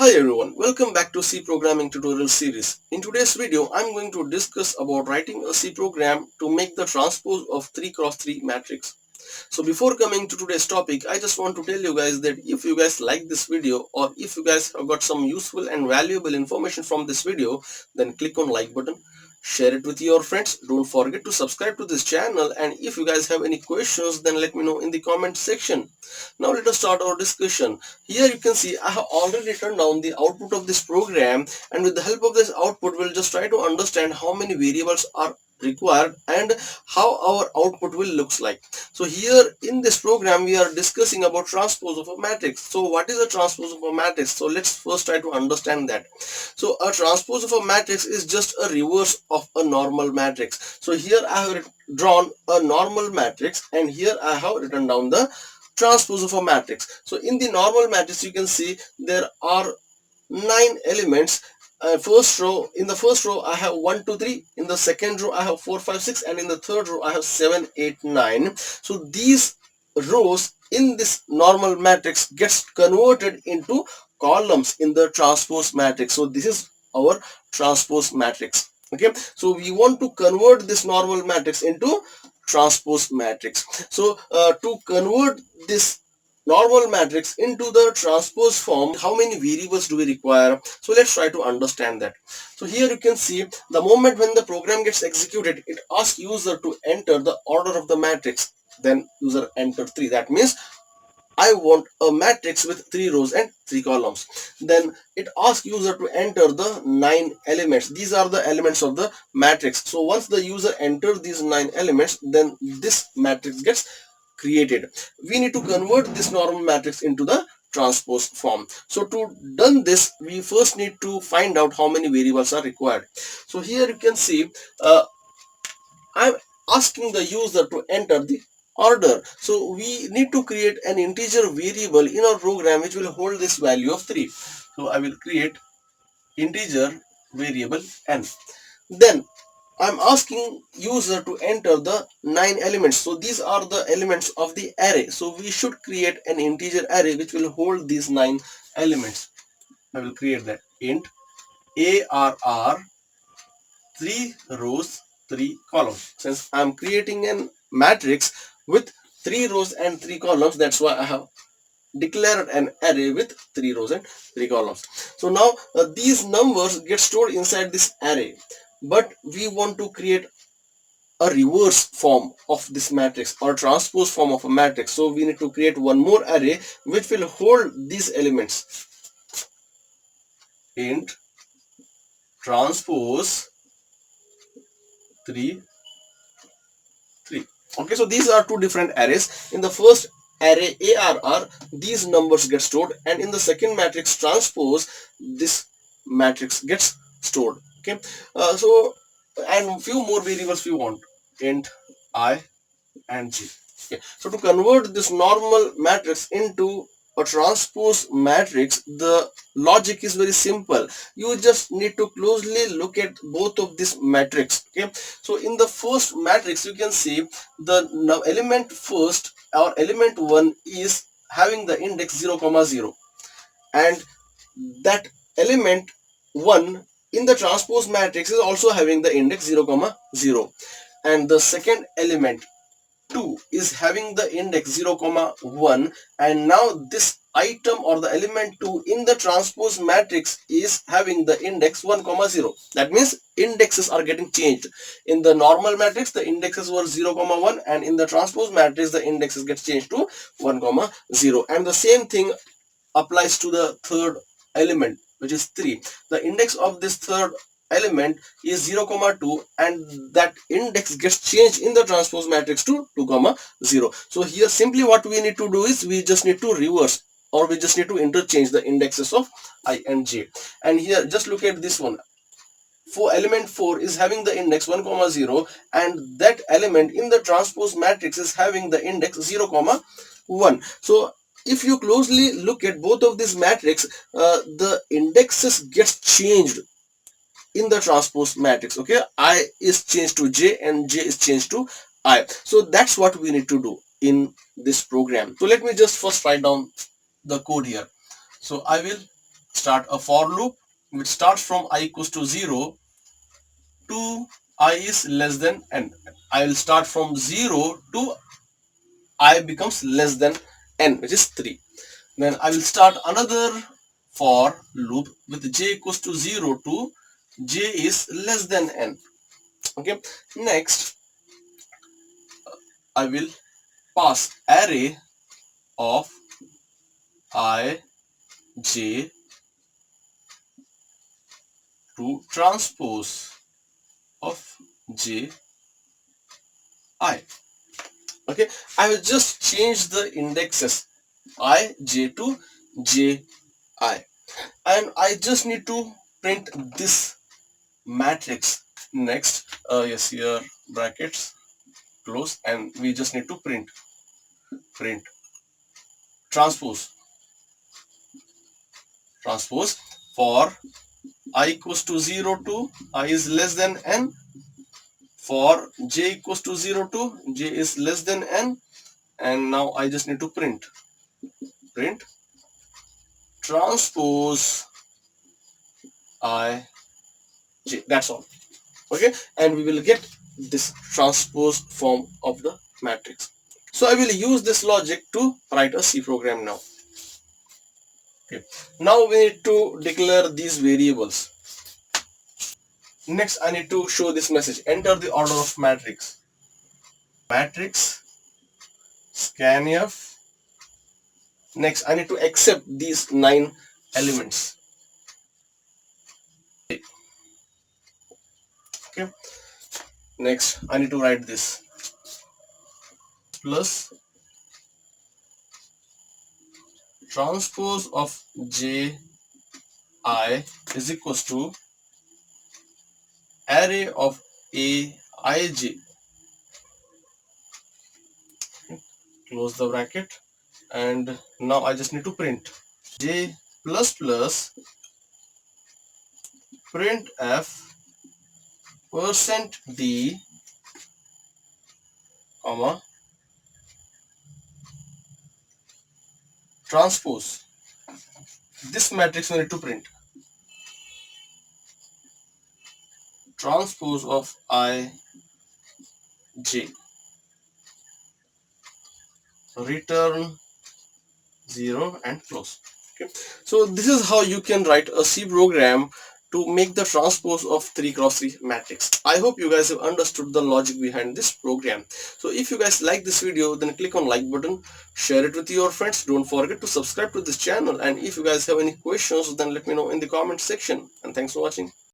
Hi everyone, welcome back to C programming tutorial series. In today's video, I'm going to discuss about writing a C program to make the transpose of 3x3 matrix. So before coming to today's topic, I just want to tell you guys that if you guys like this video or if you guys have got some useful and valuable information from this video, then click on like button, share it with your friends. Don't forget to subscribe to this channel, and if you guys have any questions, then let me know in the comment section. Now let us start our discussion. Here you can see I have already written down the output of this program, and with the help of this output we'll just try to understand how many variables are required and how our output will looks like. So here in this program we are discussing about transpose of a matrix. So what is a transpose of a matrix? So let's first try to understand that. So a transpose of a matrix is just a reverse of a normal matrix. So here I have drawn a normal matrix and here I have written down the transpose of a matrix. So in the normal matrix you can see there are 9 elements. In the first row I have 1 2 3, in the second row I have 4 5 6, and in the third row I have 7 8 9. So these rows in this normal matrix gets converted into columns in the transpose matrix. So this is our transpose matrix. Okay, so we want to convert this normal matrix into transpose matrix. So to convert this normal matrix into the transpose form, how many variables do we require? So let's try to understand that. So here you can see the moment when the program gets executed, it asks user to enter the order of the matrix. Then user enter 3. That means I want a matrix with 3 rows and 3 columns. Then it asks user to enter the 9 elements. These are the elements of the matrix. So once the user enters these 9 elements, then this matrix gets created. We need to convert this normal matrix into the transpose form. So to done this, we first need to find out how many variables are required. So here you can see I'm asking the user to enter the order. So we need to create an integer variable in our program which will hold this value of 3. So I will create integer variable n. Then I'm asking user to enter the 9 elements. So these are the elements of the array. So we should create an integer array which will hold these 9 elements. I will create that int arr 3 rows 3 columns. Since I'm creating a matrix with 3 rows and 3 columns, that's why I have declared an array with 3 rows and 3 columns. So now these numbers get stored inside this array, but we want to create a reverse form of this matrix or transpose form of a matrix. So we need to create one more array which will hold these elements. Int transpose 3 3. Okay, so these are two different arrays. In the first array arr, these numbers get stored, and in the second matrix transpose, this matrix gets stored. Okay, so and few more variables we want, int I and j. Okay, so to convert this normal matrix into a transpose matrix, the logic is very simple. You just need to closely look at both of this matrix. Okay, so in the first matrix you can see the element first or element 1 is having the index 0 comma 0, and that element 1 in the transpose matrix is also having the index 0 comma 0, and the second element 2 is having the index 0 comma 1, and now this item or the element 2 in the transpose matrix is having the index 1 comma 0. That means indexes are getting changed. In the normal matrix the indexes were 0 comma 1, and in the transpose matrix the indexes get changed to 1 comma 0, and the same thing applies to the third element, which is 3. The index of this third element is 0 comma 2, and that index gets changed in the transpose matrix to 2 comma 0. So here simply what we need to do is we just need to reverse, or we just need to interchange the indexes of I and j. And here just look at this one. For element 4 is having the index 1 comma 0, and that element in the transpose matrix is having the index 0 comma 1. So if you closely look at both of these matrix, the indexes gets changed in the transpose matrix. Okay, I is changed to j and j is changed to I. So that's what we need to do in this program. So let me just first write down the code here. So I will start a for loop which starts from I equals to 0 to I is less than n. I will start from 0 to I becomes less than n, which is 3. Then I will start another for loop with j equals to 0 to j is less than n. Okay. Next, I will pass array of I, j to transpose of j, I. Okay. I will just change the indexes I, j to j, I. And I just need to print this matrix. Next, yes, here brackets close, and we just need to print transpose for I equals to 0 to I is less than n, for j equals to 0 to j is less than n, and now I just need to print transpose I, j. That's all. Okay, and we will get this transpose form of the matrix. So I will use this logic to write a C program now. Okay. Now we need to declare these variables. Next, I need to show this message. Enter the order of matrix. Matrix scanf. Next, I need to accept these 9 elements. Okay. Next, I need to write this plus transpose of j I is equals to array of a I j. Close the bracket, and now I just need to print j plus plus printf percent %d comma transpose. This matrix we need to print transpose of I, j, return 0 and close. Okay, so this is how you can write a C program to make the transpose of 3x3 matrix. I hope you guys have understood the logic behind this program. So if you guys like this video, then click on like button, share it with your friends. Don't forget to subscribe to this channel, and if you guys have any questions, then let me know in the comment section. And thanks for watching.